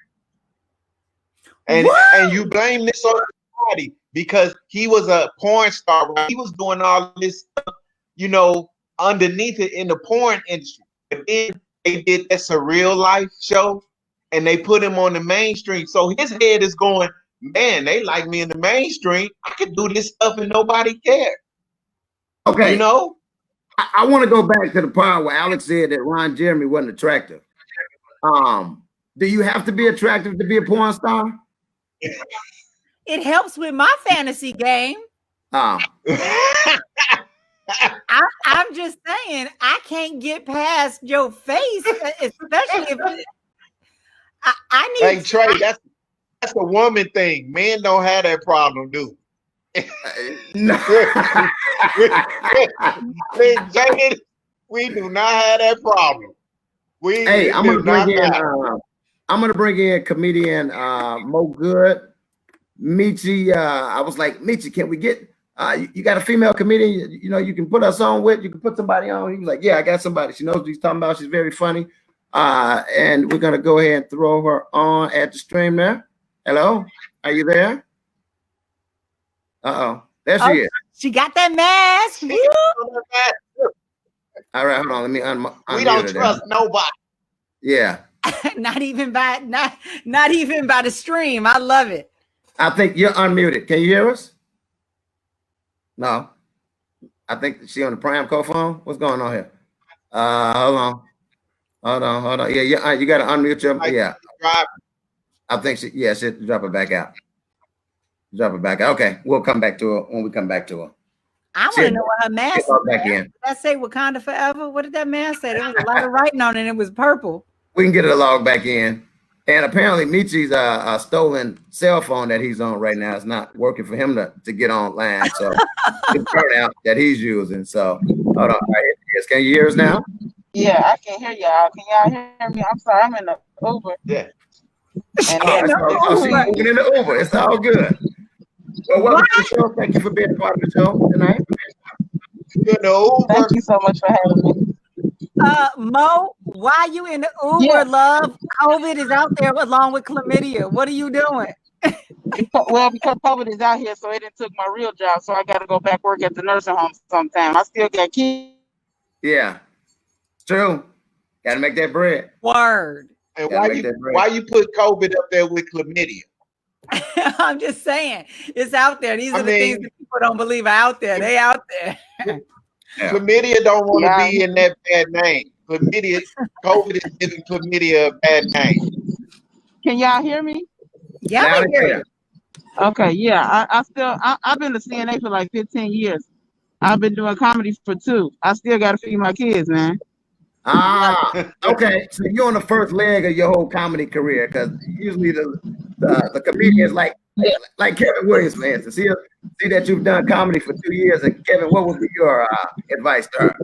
And you blame this on somebody because he was a porn star. Right? He was doing all this stuff, you know, underneath it in the porn industry. But then they did this a real life show, and they put him on the mainstream. So his head is going, man, they like me in the mainstream. I could do this stuff and nobody cared. Okay. You know? I want to go back to the part where Alex said that Ron Jeremy wasn't attractive. Do you have to be attractive to be a porn star? It helps with my fantasy game. I'm just saying, I can't get past your face, especially if I need. Hey, Trey, that's a woman thing. Men don't have that problem, do? No. We do not have that problem. I'm gonna bring in comedian Mo Good. Michi, I was like, Michi, can we get you got a female comedian you know you can put us on with, you can put somebody on? He was like, yeah, I got somebody. She knows what he's talking about. She's very funny. And we're gonna go ahead and throw her on at the stream there. Hello, are you there? There she is. She got that mask. All right, hold on. Let me unmute. We don't trust nobody. Yeah. not even by the stream. I love it. I think you're unmuted. Can you hear us? No. I think she on the Prime phone. What's going on here? Hold on. Yeah, you got to unmute your. Yeah. I think she drop it back out. Drop it back out. Okay, we'll come back to her when we come back to her. I want to know what her mask said. Back in. Did that say Wakanda Forever? What did that mask say? There was a lot of writing on it and it was purple. We can get it log back in. And apparently Michi's stolen cell phone that he's on right now is not working for him to get online. So it's burnout that he's using. So hold on. Right, yes. Can you hear us now? Yeah, I can hear y'all. Can y'all hear me? I'm sorry, I'm in the Uber. Yeah. And she's moving in the Uber. It's all good. Well, welcome to the show. Thank you for being a part of the show tonight. Thank you so much for having me. Mo, why you in the Uber, love? COVID is out there along with chlamydia. What are you doing? Well, because COVID is out here, so it didn't took my real job, so I got to go back work at the nursing home sometime. I still got kids. Yeah, it's true. Got to make that bread. Word. And why you put COVID up there with chlamydia? I'm just saying, it's out there. These are the things that people don't believe are out there. They out there. Yeah. Chlamydia don't want to be in that bad name. COVID is giving chlamydia a bad name. Can y'all hear me? Yeah, we hear you. Okay, yeah. I've been to CNA for like 15 years. I've been doing comedy for 2. I still got to feed my kids, man. Okay. So you're on the first leg of your whole comedy career, because usually the comedians like Kevin Williams, for instance. See that you've done comedy for 2 years, and Kevin, what would be your advice to her?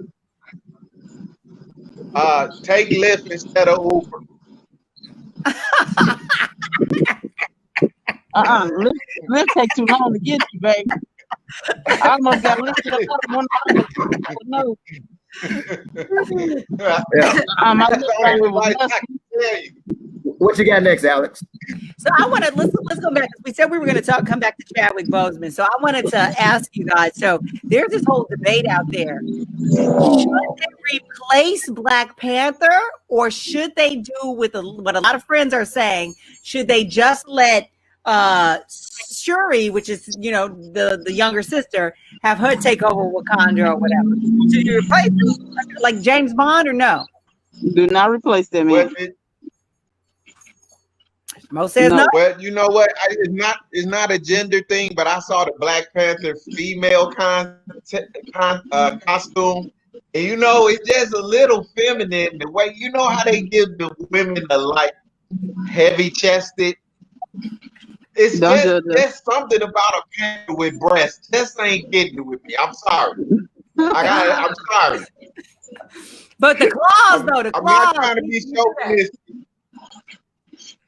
Take Lyft instead of Uber. Lift take too long to get you, baby. I almost got lifted up one no. Yeah. My That's lip the finger only was advice I musty. can tell you. What you got next, Alex? So I want to let's go back. We said we were going to come back to Chadwick Boseman. So I wanted to ask you guys. So there's this whole debate out there. Should they replace Black Panther, or should they do what a lot of friends are saying? Should they just let Shuri, which is the younger sister, have her take over Wakanda or whatever? Should you replace them, like James Bond, or no? Do not replace that man. Mo says no. Well, you know what? It's not a gender thing, but I saw the Black Panther female costume, and it's just a little feminine. The way how they give the women the heavy chested. It's just something about a panther with breasts. Just ain't getting it with me. I'm sorry. I'm sorry. But the claws, though, the claws. I'm not trying to be chauvinistic.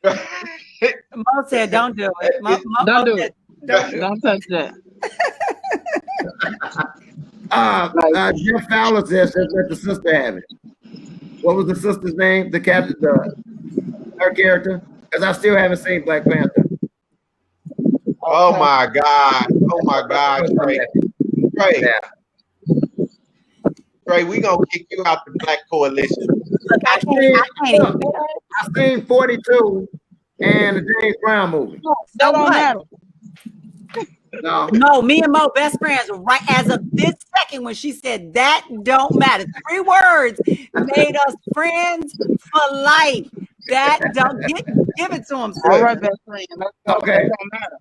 Mo said, "Don't do it. Don't do it. Don't touch that." Jeff Fowler says, "Just let the sister have it." What was the sister's name? The captain, her character? Because I still haven't seen Black Panther. Oh my God! Oh my God, Trey! Trey, we gonna kick you out the Black Coalition. Look, I seen 42 and the James Brown movie. That don't matter. No, me and Mo best friends right as of this second when she said that don't matter. 3 words made us friends for life. That don't give it to him. All right, best friend. Okay. That don't matter.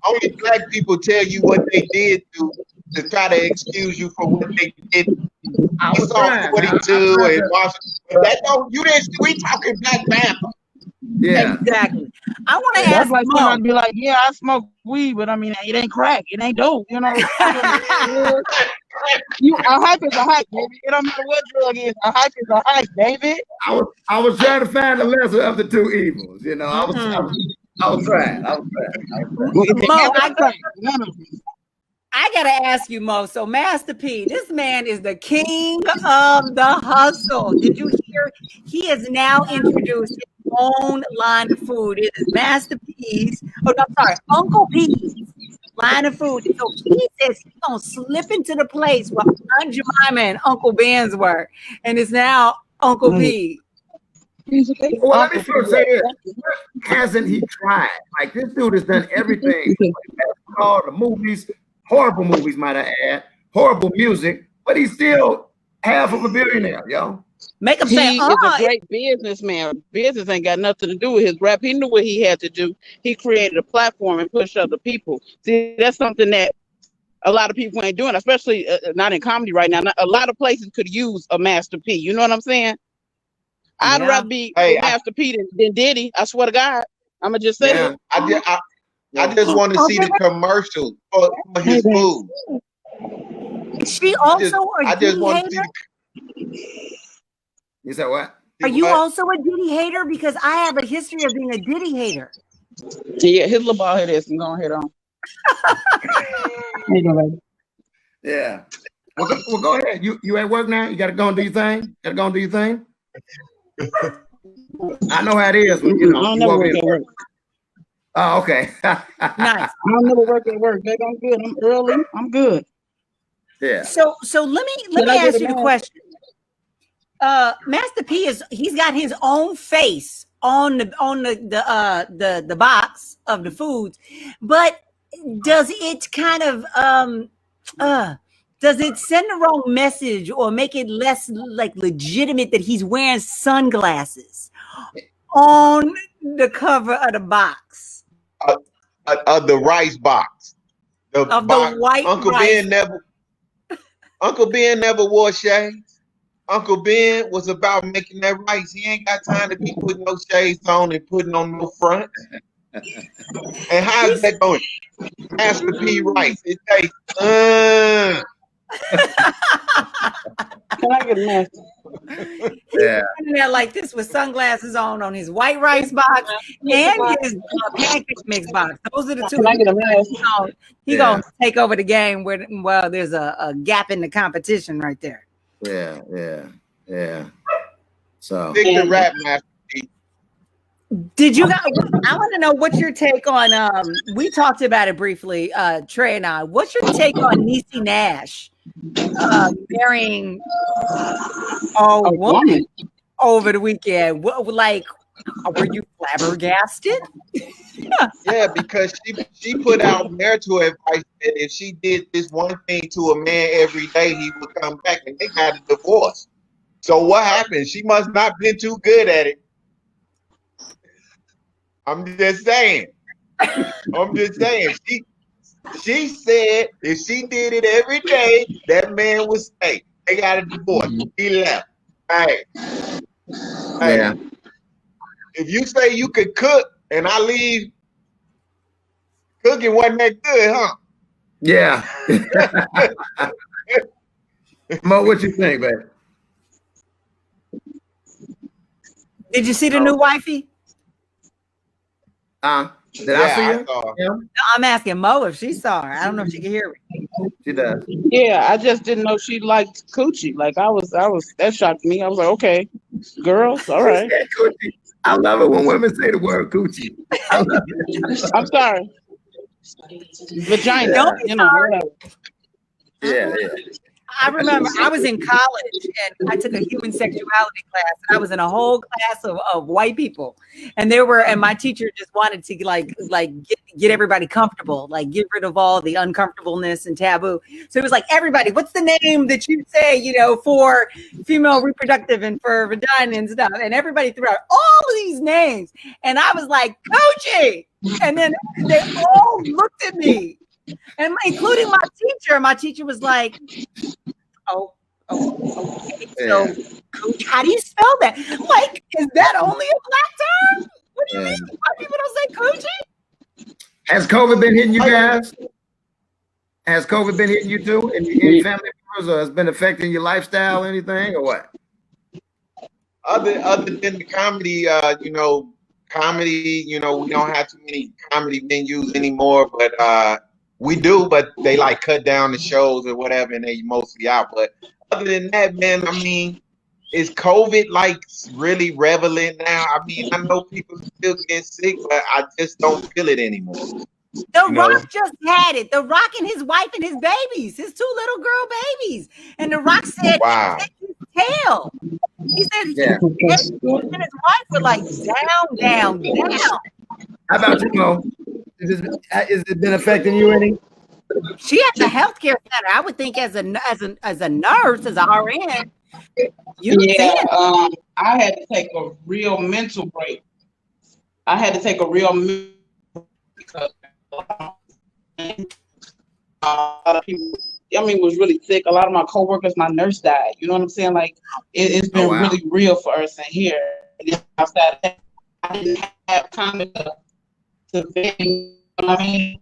Only Black people tell you what they did to try to excuse you for what they did. I was saw 42 and Washington. That don't. You didn't. We talking Black Panther. Yeah, exactly. I want to That's ask like Mo. somebody be like, "Yeah, I smoke weed, but I mean, it ain't crack. It ain't dope. A hype is a hype, baby. It don't matter what drug it is. A hype is a hype, David." I was trying to find the lesser of the two evils. I was trying. I gotta ask you, Mo. So Master P, this man is the king of the hustle. Did you hear? He has now introduced his own line of food. It is Master P's. Oh, no, I'm sorry, Uncle P's line of food. So he says he's gonna slip into the place where Aunt Jemima and Uncle Ben's were, and it's now Uncle P. Well, let me first say this. Hasn't he tried? Like, this dude has done everything. All the movies, horrible movies, might I add, horrible music, but he's still half of a billionaire, yo. Make him He say, is a great businessman. Business ain't got nothing to do with his rap. He knew what he had to do. He created a platform and pushed other people. See, that's something that a lot of people ain't doing, especially not in comedy right now. A lot of places could use a Master P. You know what I'm saying? I'd rather be Master P than Diddy. I swear to God. I'm gonna just say it. I just want to see the commercial for his food. She also I just want to see. You said what? Are you also a Diddy hater? Because I have a history of being a Diddy hater. Yeah, his little ball head is go ahead on. Yeah. Well, go ahead. You at work now? You got to go and do your thing. I know how it is. When, I don't never work at work. Oh, okay. Nice. I don't never work at work. Baby, I'm good. I'm early. I'm good. Yeah. So let me ask you the question. Master P he's got his own face on the box of the foods, but does it kind of does it send the wrong message or make it less like legitimate that he's wearing sunglasses on the cover of the box? Of the rice box. The white Uncle rice. Uncle Ben never wore shades. Uncle Ben was about making that rice. He ain't got time to be putting no shades on and putting on no front. And how is that going? Master P rice. It tastes Can I get a mask? Yeah. He's there like this with sunglasses on his white rice box and his pancake mix box. Those are the two. Can I get a mask? He gonna take over the game where there's a gap in the competition right there. Yeah. So Pick the rap master. Did you guys? I want to know what's your take on. We talked about it briefly, Trey and I. What's your take on Niecy Nash marrying a woman over the weekend? Like, were you flabbergasted? Yeah, because she put out marital advice that if she did this one thing to a man every day, he would come back, and they got a divorce. So what happened? She must not been too good at it. I'm just saying. She said if she did it every day, that man would stay. They got a divorce. He left. Hey. Yeah. If you say you could cook and I leave, cooking wasn't that good, huh? Yeah. Mo, what you think, babe? Did you see the new wifey? Did I see her? saw her. Yeah. No, I'm asking Mo if she saw her. I don't know if she can hear me. She does. Yeah, I just didn't know she liked coochie. Like I was that shocked me. I was like, okay, girls, all right. Coochie. I love it when women say the word coochie. I love it. I'm sorry. Vagina, Don't be you know. sorry. Whatever. Yeah. I remember I was in college and I took a human sexuality class. And I was in a whole class of white people, and my teacher just wanted to like get everybody comfortable, like get rid of all the uncomfortableness and taboo. So it was like, everybody, what's the name that you say, for female reproductive and for vagina and stuff? And everybody threw out all of these names, and I was like, Coochie, and then they all looked at me. And including my teacher. My teacher was like, okay. So, Coach, how do you spell that? Like, is that only a black term? What do you mean? Why people don't say Coochie? Has COVID been hitting you guys? Has COVID been hitting you too? And your family members, or has been affecting your lifestyle, anything, or what? Other than the comedy, we don't have too many comedy venues anymore, but we do, but they like cut down the shows or whatever, and they mostly out. But other than that, man, I mean, is COVID like really prevalent now? I mean, I know people still get sick, but I just don't feel it anymore. The Rock just had it. The Rock and his wife and his babies, his 2 little girl babies. And The Rock said, wow. His tail. He said, his and his wife were like down. How about you, Mo? Is it been affecting you any? She has a healthcare center. I would think as a nurse, as an RN. I had to take a real mental break. Because a lot of people, was really sick. A lot of my coworkers, my nurse died. You know what I'm saying? Like it's been really real for us in here. Outside, I didn't have time to vent, you know what I mean?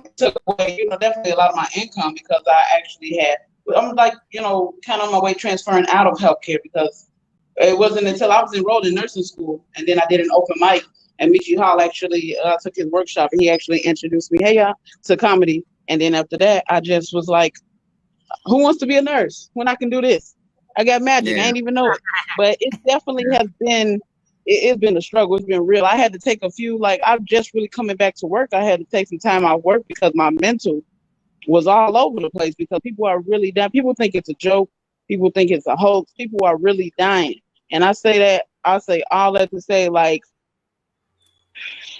It took away, definitely a lot of my income because I actually I'm like, kind of on my way transferring out of healthcare because it wasn't until I was enrolled in nursing school and then I did an open mic and Michi Hall actually took his workshop and he actually introduced me, to comedy. And then after that, I just was like, who wants to be a nurse when I can do this? I got magic. I ain't even know it. But it definitely has been, it's been a struggle. It's been real. I had to take a few, I'm just really coming back to work. I had to take some time off work because my mental was all over the place because people are really dying. People think it's a joke. People think it's a hoax. People are really dying. And I say all that to say,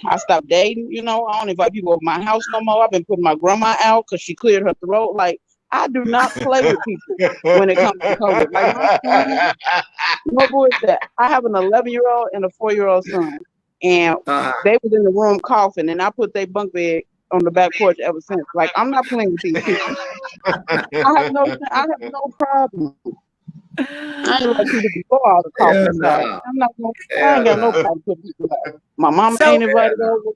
I stopped dating, I don't invite people over my house no more. I've been putting my grandma out because she cleared her throat. I do not play with people when it comes to COVID. No bullshit. I have an 11-year-old and a 4-year-old son, and they was in the room coughing, and I put their bunk bed on the back porch ever since. I'm not playing with these people. I have no problem. I ain't like people before all the coughing. I ain't got no problem with people. My mama ain't invited over.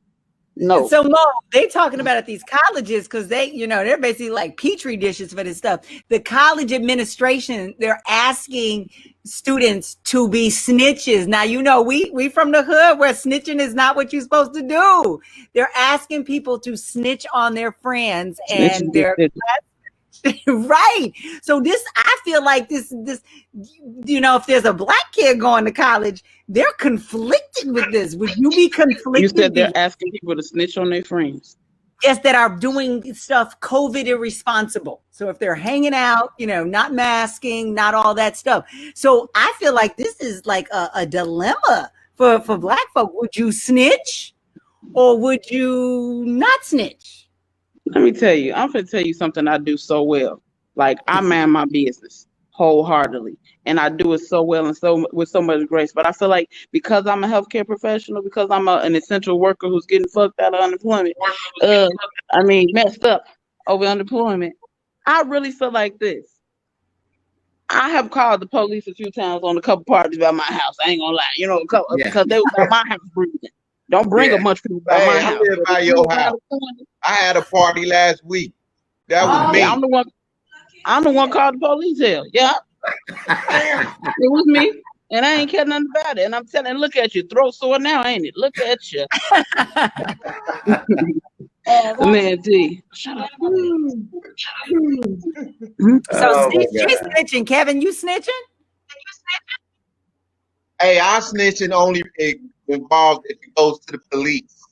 No. So Mo, they talking about at these colleges because they, they're basically like petri dishes for this stuff. The college administration, they're asking students to be snitches. Now, we from the hood where snitching is not what you're supposed to do. They're asking people to snitch on their friends and their right. So I feel like this, if there's a black kid going to college, they're conflicted with this. Would you be conflicted? You said they're asking people to snitch on their friends. Yes, that are doing stuff COVID irresponsible. So if they're hanging out, not masking, not all that stuff. So I feel like this is like a dilemma for black folk. Would you snitch or would you not snitch? Let me tell you, I'm going to tell you something I do so well. Like, I man my business wholeheartedly, and I do it so well and so with so much grace. But I feel like because I'm a healthcare professional, because I'm an essential worker who's getting fucked out of unemployment, messed up over unemployment, I really feel like this. I have called the police a few times on a couple parties by my house. I ain't gonna lie, because they was at my house breathing. Don't bring a bunch of people by my house. I live by your house. I had a party last week. That was me. I'm the one called the police here. Yeah. It was me. And I ain't care nothing about it. And I'm telling, look at you, throat sore now, ain't it? Look at you. Man, T. Shut up. So she's snitching. Kevin, you snitching? Hey, I snitching only involved if it goes to the police.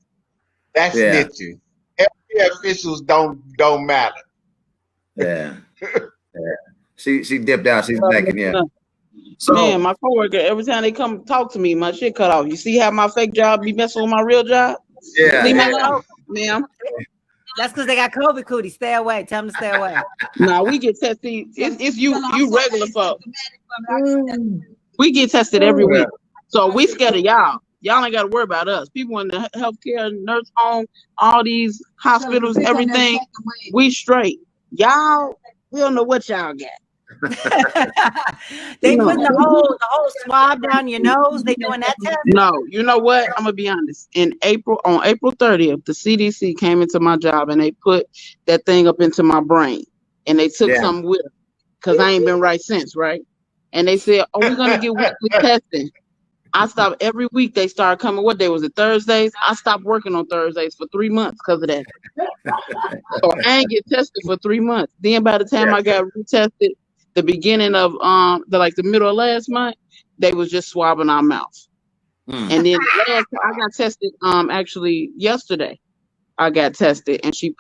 That's snitching. Every officials don't matter. Yeah. She dipped out. She's back in here. So, man, my coworker, every time they come talk to me, my shit cut off. You see how my fake job be messing with my real job? Yeah. Leave me alone, ma'am. That's because they got COVID cootie. Stay away. Tell them to stay away. Nah, we get tested. It's you regular folks. We get tested every week. So we scared of y'all. Y'all ain't got to worry about us. People in the healthcare, nurse home, all these hospitals, everything, we straight. Y'all, we don't know what y'all got. They putting the whole swab down your nose. They doing that test? No, you know what? I'm gonna be honest. On April 30th, the CDC came into my job and they put that thing up into my brain and they took something with it because I ain't been right since, right? And they said, "Oh, we're gonna get weekly testing." I stopped every week. They started coming. What day was it? Thursdays. I stopped working on Thursdays for 3 months because of that. So I ain't get tested for 3 months. Then by the time I got retested, the beginning of the middle of last month, they was just swabbing our mouth. And then I got tested actually yesterday. I got tested and she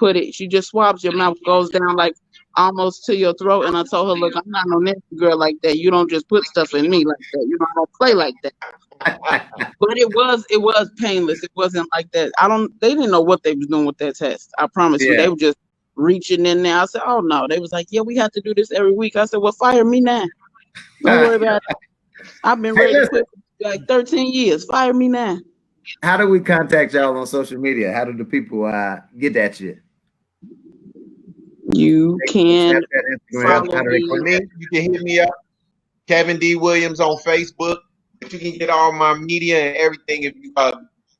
just swabs your mouth, goes down like almost to your throat. And I told her, look, I'm not no nasty girl like that. You don't just put stuff in me like that. You don't play like that. But it was painless. It wasn't like that. They didn't know what they was doing with that test. I promise you. They were just reaching in there. I said, oh no. They was like, yeah, we have to do this every week. I said, well, fire me now. Don't worry about it. I've been ready to quit for like 13 years. Fire me now. How do we contact y'all on social media? How do the people get that shit? You can follow me. You can hit me up, Kevin D. Williams on Facebook. But you can get all my media and everything if you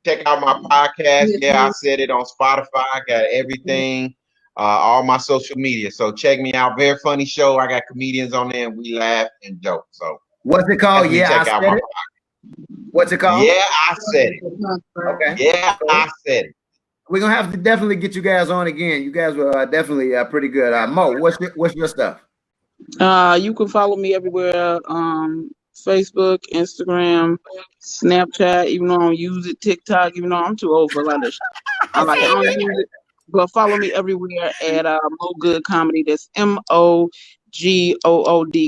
check out my podcast. Yeah, I said it on Spotify. I got everything, all my social media. So check me out. Very funny show. I got comedians on there and we laugh and joke. So what's it called? Yeah, I said it. What's it called? Yeah, I said it. Okay. Yeah, I said it. We're gonna have to definitely get you guys on again. You guys were definitely pretty good. Mo, what's your stuff? You can follow me everywhere. Facebook, Instagram, Snapchat. Even though I don't use it, TikTok. Even though I'm too old for a lot of shit. I don't use it. But follow me everywhere at Mo Good Comedy. That's MOGOOD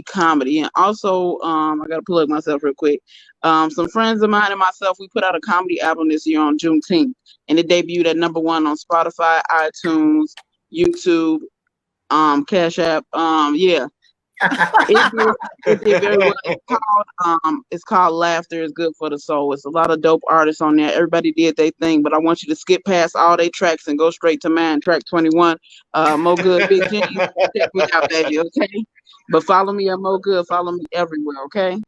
Comedy. And also, I gotta plug myself real quick. Some friends of mine and myself, we put out a comedy album this year on Juneteenth, and it debuted at number 1 on Spotify, iTunes, YouTube, Cash App. It did very well. It's called Laughter is Good for the Soul. It's a lot of dope artists on there. Everybody did their thing, but I want you to skip past all their tracks and go straight to mine. Track 21, Mo Good Big James. Check me out, baby. Okay, but follow me at Mo Good. Follow me everywhere. Okay.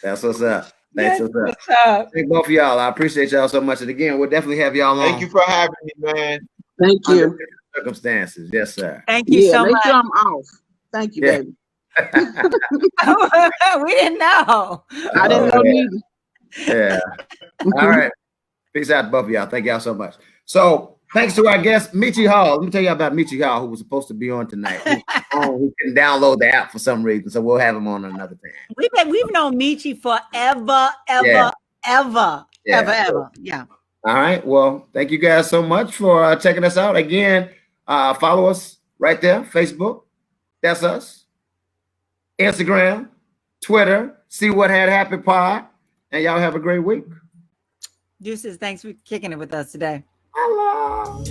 That's what's up. That's Yes, what's up. what's up? Thank both of y'all. I appreciate y'all so much. And again, we'll definitely have y'all on. Thank you for having me, man. Thank Under you. different circumstances. Yes, sir. Thank you Yeah, so make much. sure I'm off. Thank you, Yeah. baby. We didn't know. I didn't know neither. Yeah. All right. Peace out to both of y'all. Thank y'all so much. So thanks to our guest, Michi Hall. Let me tell you about Michi Hall, who was supposed to be on tonight. He couldn't download the app for some reason, so we'll have him on another time. We've known Michi forever, ever, ever. Yeah. All right. Well, thank you guys so much for checking us out. Again, follow us right there, Facebook. That's us. Instagram, Twitter, See What Had Happened Pod. And y'all have a great week. Deuces, thanks for kicking it with us today. Hello.